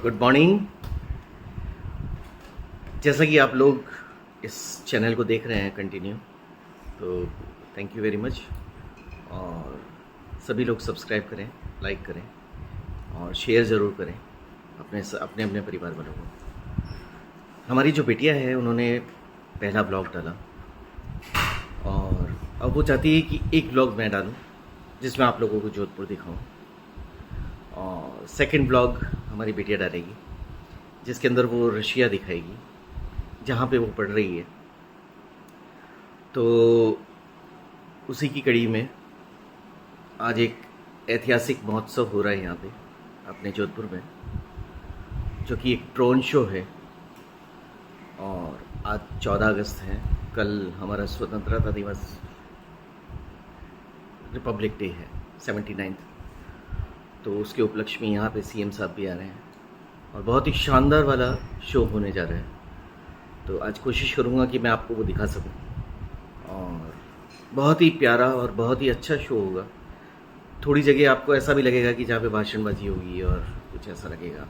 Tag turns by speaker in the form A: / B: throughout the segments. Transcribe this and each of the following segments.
A: Good morning. जैसा कि आप लोग इस चैनल को देख रहे हैं कंटिन्यू, तो थैंक यू वेरी मच। और सभी लोग सब्सक्राइब करें, लाइक करें और शेयर ज़रूर करें अपने अपने परिवार वालों को। हमारी जो बिटिया है उन्होंने पहला ब्लॉग डाला और अब वो चाहती है कि एक ब्लॉग मैं डालूं जिसमें आप लोगों को जोधपुर दिखाऊं, और सेकंड ब्लॉग हमारी बिटिया डालेगी जिसके अंदर वो रशिया दिखाएगी जहाँ पे वो पढ़ रही है। तो उसी की कड़ी में आज एक ऐतिहासिक महोत्सव हो रहा है यहाँ पे अपने जोधपुर में, जो कि एक ड्रोन शो है। और आज 14 अगस्त है, कल हमारा स्वतंत्रता दिवस रिपब्लिक डे है 79th। तो उसके उपलक्ष्य में यहाँ पे सीएम साहब भी आ रहे हैं और बहुत ही शानदार वाला शो होने जा रहा है। तो आज कोशिश करूँगा कि मैं आपको वो दिखा सकूँ, और बहुत ही प्यारा और बहुत ही अच्छा शो होगा। थोड़ी जगह आपको ऐसा भी लगेगा कि जहाँ पे भाषणबाजी होगी और कुछ ऐसा लगेगा,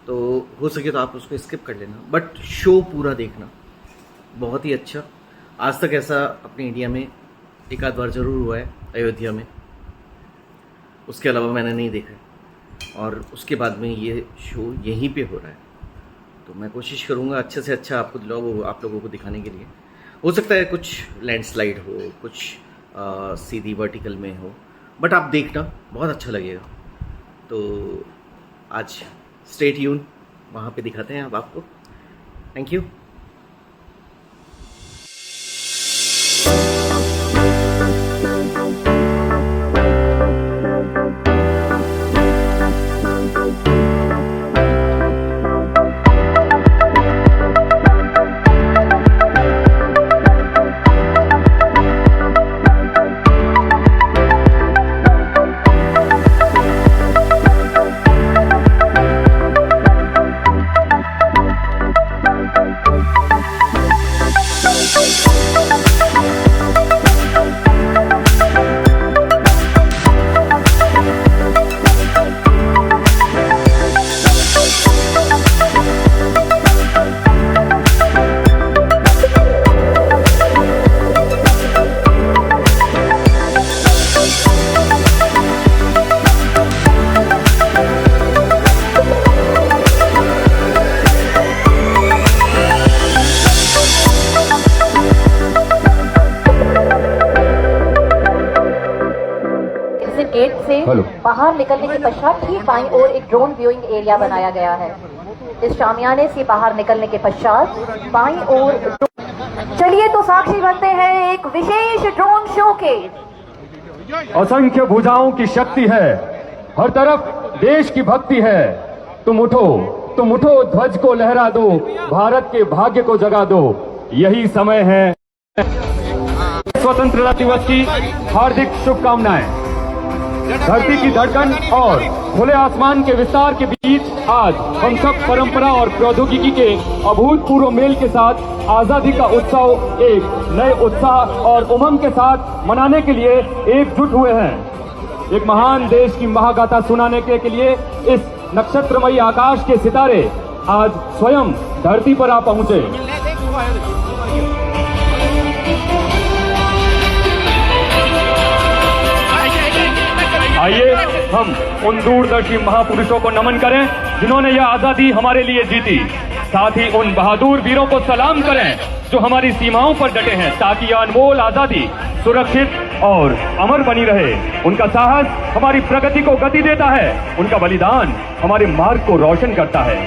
A: तो हो सके तो आप उसको स्किप कर लेना, बट शो पूरा देखना। बहुत ही अच्छा, आज तक ऐसा अपने इंडिया में एक आध बार ज़रूर हुआ है, अयोध्या में, उसके अलावा मैंने नहीं देखा है। और उसके बाद में ये शो यहीं पे हो रहा है, तो मैं कोशिश करूँगा अच्छे से अच्छा आप लोगों को दिखाने के लिए। हो सकता है कुछ लैंडस्लाइड हो, कुछ सीधी वर्टिकल में हो, बट आप देखना, बहुत अच्छा लगेगा। तो आज स्टे ट्यून, वहाँ पे दिखाते हैं अब आपको। Thank you.
B: गेट से बाहर निकलने के पश्चात ठीक बाईं ओर एक ड्रोन व्यूइंग एरिया बनाया गया है। इस शामियाने से बाहर निकलने के पश्चात बाईं ओर चलिए तो साक्षी बनते हैं एक विशेष ड्रोन शो के।
C: असंख्य भुजाओं की शक्ति है, हर तरफ देश की भक्ति है। तुम उठो ध्वज को लहरा दो, भारत के भाग्य को जगा दो। यही समय है। स्वतंत्रता दिवस की हार्दिक शुभकामनाएं। धरती की धड़कन और खुले आसमान के विस्तार के बीच आज हम सब परंपरा और प्रौद्योगिकी के अभूतपूर्व मेल के साथ आजादी का उत्सव एक नए उत्साह और उमंग के साथ मनाने के लिए एकजुट हुए हैं। एक महान देश की महागाथा सुनाने के लिए इस नक्षत्रमयी आकाश के सितारे आज स्वयं धरती पर आ पहुंचे। आइए हम उन दूरदर्शी महापुरुषों को नमन करें जिन्होंने यह आजादी हमारे लिए जीती। साथ ही उन बहादुर वीरों को सलाम करें जो हमारी सीमाओं पर डटे हैं ताकि यह अनमोल आजादी सुरक्षित और अमर बनी रहे। उनका साहस हमारी प्रगति को गति देता है, उनका बलिदान हमारे मार्ग को रोशन करता है।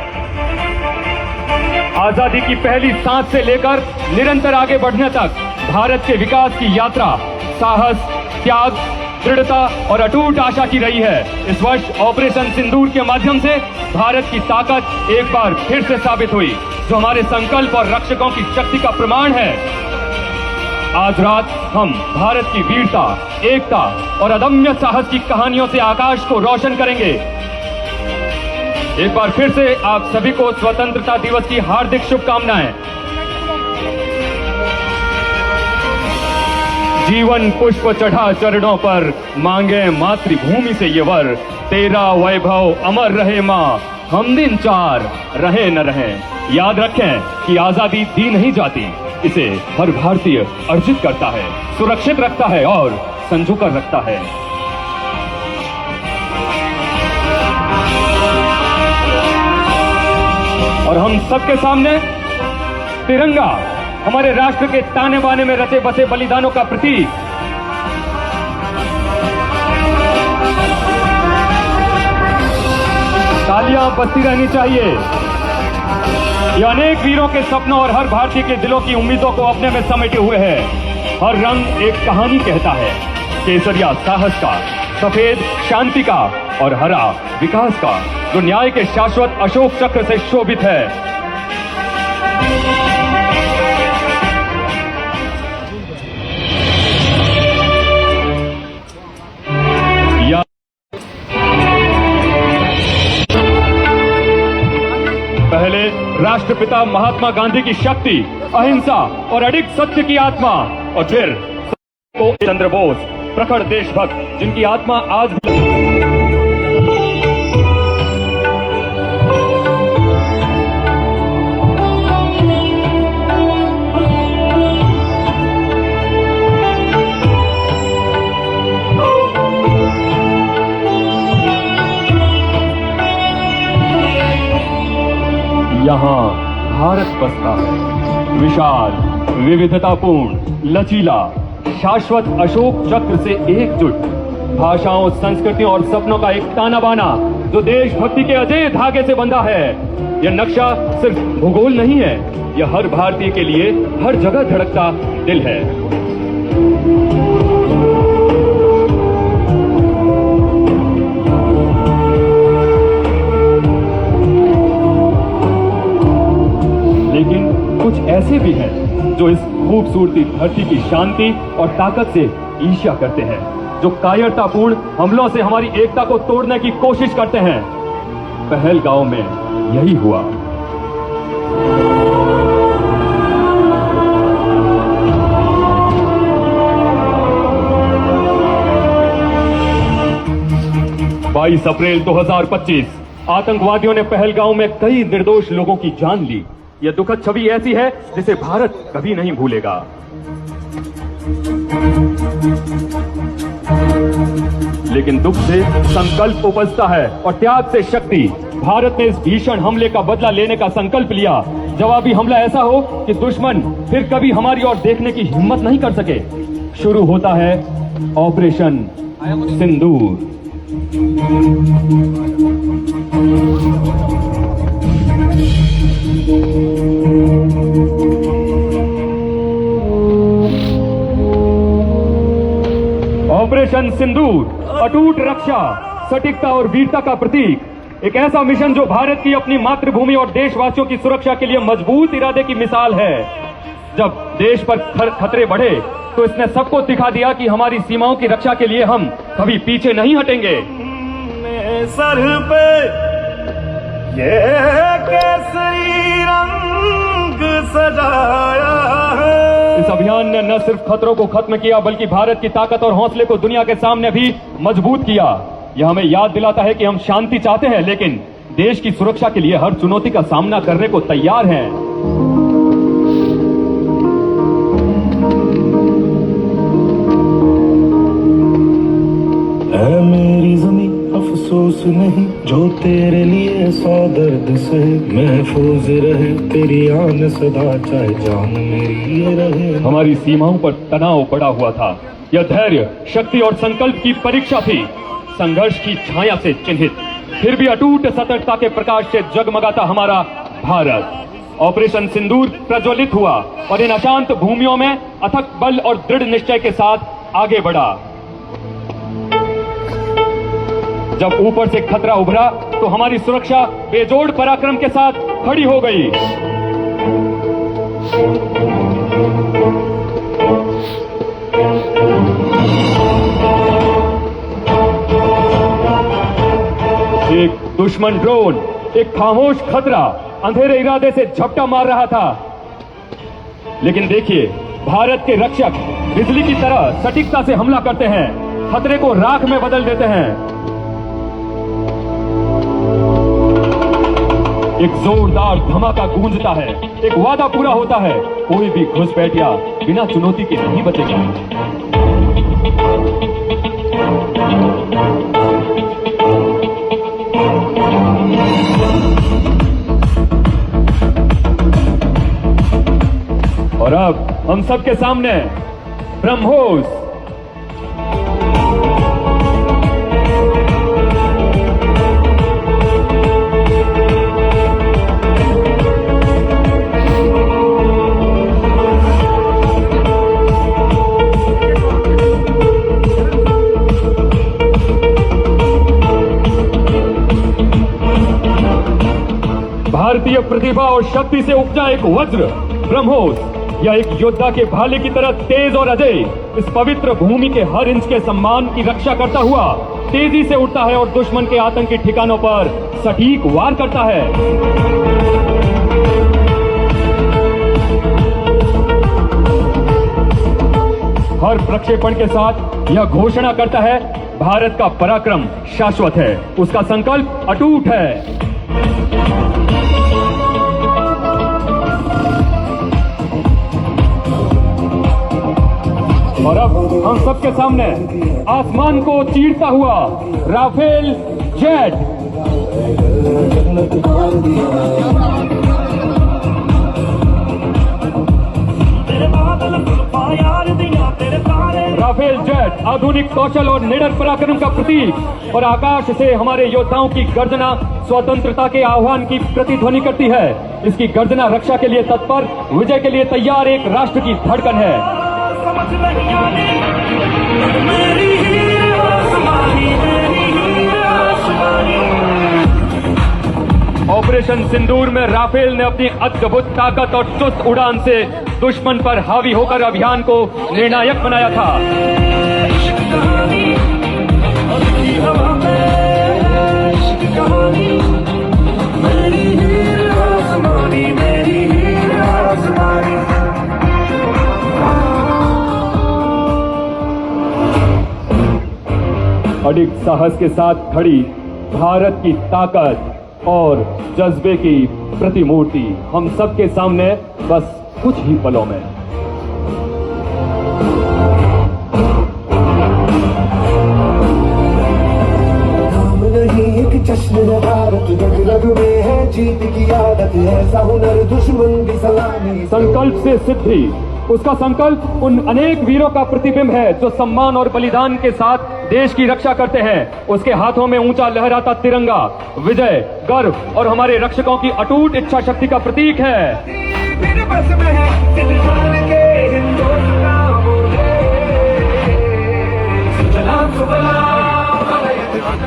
C: आजादी की पहली सांस से लेकर निरंतर आगे बढ़ने तक भारत के विकास की यात्रा साहस, त्याग, दृढ़ता और अटूट आशा की रही है। इस वर्ष ऑपरेशन सिंदूर के माध्यम से भारत की ताकत एक बार फिर से साबित हुई, जो हमारे संकल्प और रक्षकों की शक्ति का प्रमाण है। आज रात हम भारत की वीरता, एकता और अदम्य साहस की कहानियों से आकाश को रोशन करेंगे। एक बार फिर से आप सभी को स्वतंत्रता दिवस की हार्दिक शुभकामनाएं। जीवन पुष्प चढ़ा चरणों पर, मांगे मातृभूमि से ये वर, तेरा वैभव अमर रहे माँ, हम दिन चार रहे न रहे, याद रखें कि आजादी दी नहीं जाती, इसे हर भारतीय अर्जित करता है, सुरक्षित रखता है और संजो कर रखता है। और हम सबके सामने तिरंगा, हमारे राष्ट्र के ताने बाने में रचे बसे बलिदानों का प्रतीक। तालियां बजती रहनी चाहिए। ये अनेक वीरों के सपनों और हर भारतीय के दिलों की उम्मीदों को अपने में समेटे हुए है। हर रंग एक कहानी कहता है, केसरिया साहस का, सफेद शांति का और हरा विकास का, जो न्याय के शाश्वत अशोक चक्र से शोभित है। पहले राष्ट्रपिता महात्मा गांधी की शक्ति, अहिंसा और अडिग सत्य की आत्मा, और फिर चंद्र बोस, प्रखर देशभक्त जिनकी आत्मा आज भी यहाँ भारत बसता है, विशाल, विविधतापूर्ण, लचीला, शाश्वत अशोक चक्र से एकजुट, भाषाओं, संस्कृतियों और सपनों का एक ताना बाना जो देशभक्ति के अजय धागे से बंधा है। यह नक्शा सिर्फ भूगोल नहीं है, यह हर भारतीय के लिए हर जगह धड़कता दिल है। लेकिन कुछ ऐसे भी हैं जो इस खूबसूरती धरती की शांति और ताकत से ईर्ष्या करते हैं, जो कायरतापूर्ण हमलों से हमारी एकता को तोड़ने की कोशिश करते हैं। पहलगांव में यही हुआ। बाईस अप्रैल 2025 आतंकवादियों ने पहलगांव में कई निर्दोष लोगों की जान ली। यह दुखद छवि ऐसी है जिसे भारत कभी नहीं भूलेगा। लेकिन दुख से संकल्प उपजता है और त्याग से शक्ति। भारत ने इस भीषण हमले का बदला लेने का संकल्प लिया। जवाबी हमला ऐसा हो कि दुश्मन फिर कभी हमारी ओर देखने की हिम्मत नहीं कर सके। शुरू होता है ऑपरेशन सिंदूर। ऑपरेशन सिंदूर, अटूट रक्षा, सटीकता और वीरता का प्रतीक। एक ऐसा मिशन जो भारत की अपनी मातृभूमि और देशवासियों की सुरक्षा के लिए मजबूत इरादे की मिसाल है। जब देश पर खतरे बढ़े तो इसने सबको दिखा दिया कि हमारी सीमाओं की रक्षा के लिए हम कभी पीछे नहीं हटेंगे।
D: सर पे ये केसरी रंग सजाया है।
C: इस अभियान ने न सिर्फ खतरों को खत्म किया बल्कि भारत की ताकत और हौसले को दुनिया के सामने भी मजबूत किया। यह हमें याद दिलाता है कि हम शांति चाहते हैं लेकिन देश की सुरक्षा के लिए हर चुनौती का सामना करने को तैयार हैं।
D: ऐ मेरी ज़मीं अफसोस नहीं जो तेरे लिए सौ दर्द से महफूज रहे तेरी आन सदा चाहे जान मेरी ये रहे।
C: हमारी सीमाओं पर तनाव बढ़ा हुआ था। यह धैर्य, शक्ति और संकल्प की परीक्षा थी। संघर्ष की छाया से चिन्हित फिर भी अटूट सतर्कता के प्रकाश से जगमगाता हमारा भारत। ऑपरेशन सिंदूर प्रज्वलित हुआ और इन अशांत भूमियों में अथक बल और दृढ़ निश्चय के साथ आगे बढ़ा। जब ऊपर से खतरा उभरा तो हमारी सुरक्षा बेजोड़ पराक्रम के साथ खड़ी हो गई। एक दुश्मन ड्रोन, एक खामोश खतरा अंधेरे इरादे से झपटा मार रहा था। लेकिन देखिए, भारत के रक्षक बिजली की तरह सटीकता से हमला करते हैं, खतरे को राख में बदल देते हैं। एक जोरदार धमाका गूंजता है, एक वादा पूरा होता है, कोई भी घुसपैठिया बिना चुनौती के नहीं बचेगा। और अब हम सबके सामने ब्रह्मोस। भारतीय प्रतिभा और शक्ति से उपजा एक वज्र ब्रह्मोस, यह एक योद्धा के भाले की तरह तेज और अजय इस पवित्र भूमि के हर इंच के सम्मान की रक्षा करता हुआ तेजी से उड़ता है और दुश्मन के आतंकी ठिकानों पर सटीक वार करता है। हर प्रक्षेपण के साथ यह घोषणा करता है, भारत का पराक्रम शाश्वत है, उसका संकल्प अटूट है। और अब हम सबके सामने आसमान को चीरता हुआ राफेल जेट। राफेल जेट आधुनिक कौशल और निडर पराक्रम का प्रतीक और आकाश से हमारे योद्धाओं की गर्जना स्वतंत्रता के आह्वान की प्रतिध्वनि करती है। इसकी गर्जना रक्षा के लिए तत्पर, विजय के लिए तैयार एक राष्ट्र की धड़कन है। ऑपरेशन सिंदूर में राफेल ने अपनी अद्भुत ताकत और चुस्त उड़ान से दुश्मन पर हावी होकर अभियान को निर्णायक बनाया था। अडिग साहस के साथ खड़ी भारत की ताकत और जज्बे की प्रतिमूर्ति हम सबके सामने बस कुछ ही पलों में।
E: नाम नहीं एक जश्न है भारत, रग रग में है जीत की आदत, ऐसा हुनर दुश्मन की सलामी।
C: संकल्प से सिद्धि, उसका संकल्प उन अनेक वीरों का प्रतिबिंब है जो सम्मान और बलिदान के साथ देश की रक्षा करते हैं। उसके हाथों में ऊंचा लहराता तिरंगा विजय, गर्व और हमारे रक्षकों की अटूट इच्छा शक्ति का प्रतीक है।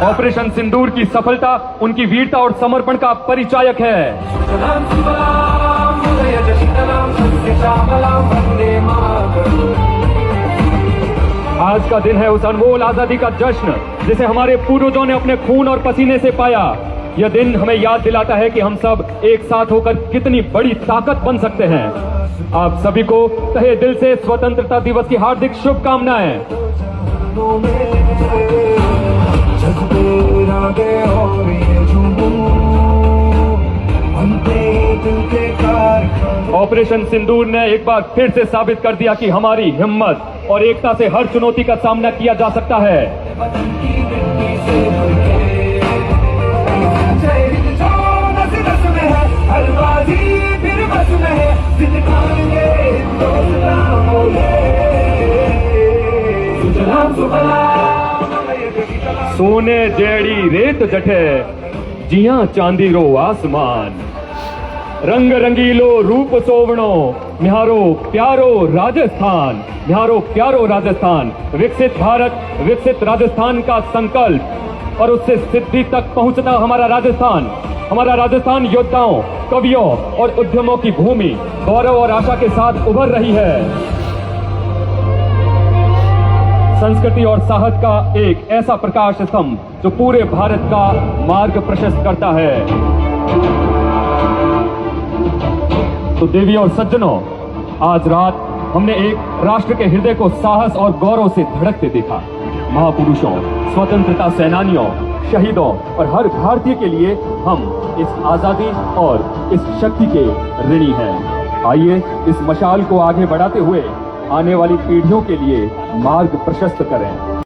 C: ऑपरेशन सिंदूर की सफलता उनकी वीरता और समर्पण का परिचायक है। आज का दिन है उस अनमोल आजादी का जश्न जिसे हमारे पूर्वजों ने अपने खून और पसीने से पाया। यह दिन हमें याद दिलाता है कि हम सब एक साथ होकर कितनी बड़ी ताकत बन सकते हैं। आप सभी को तहे दिल से स्वतंत्रता दिवस की हार्दिक शुभकामनाएं। ऑपरेशन सिंदूर ने एक बार फिर से साबित कर दिया कि हमारी हिम्मत और एकता से हर चुनौती का सामना किया जा सकता है। सोने जेड़ी रेत जठे जिया चांदी रो आसमान, रंग रंगीलो रूप सोवणो म्यारो प्यारो राजस्थान, म्यारो प्यारो राजस्थान। विकसित भारत, विकसित राजस्थान का संकल्प और उससे सिद्धि तक पहुंचता हमारा राजस्थान योद्धाओं, कवियों और उद्यमों की भूमि गौरव और आशा के साथ उभर रही है। संस्कृति और साहस का एक ऐसा प्रकाश स्तंभ जो पूरे भारत का मार्ग प्रशस्त करता है। तो देवी और सज्जनों, आज रात हमने एक राष्ट्र के हृदय को साहस और गौरव से धड़कते देखा। महापुरुषों, स्वतंत्रता सेनानियों, शहीदों और हर भारतीय के लिए हम इस आजादी और इस शक्ति के ऋणी हैं। आइए इस मशाल को आगे बढ़ाते हुए आने वाली पीढ़ियों के लिए मार्ग प्रशस्त करें।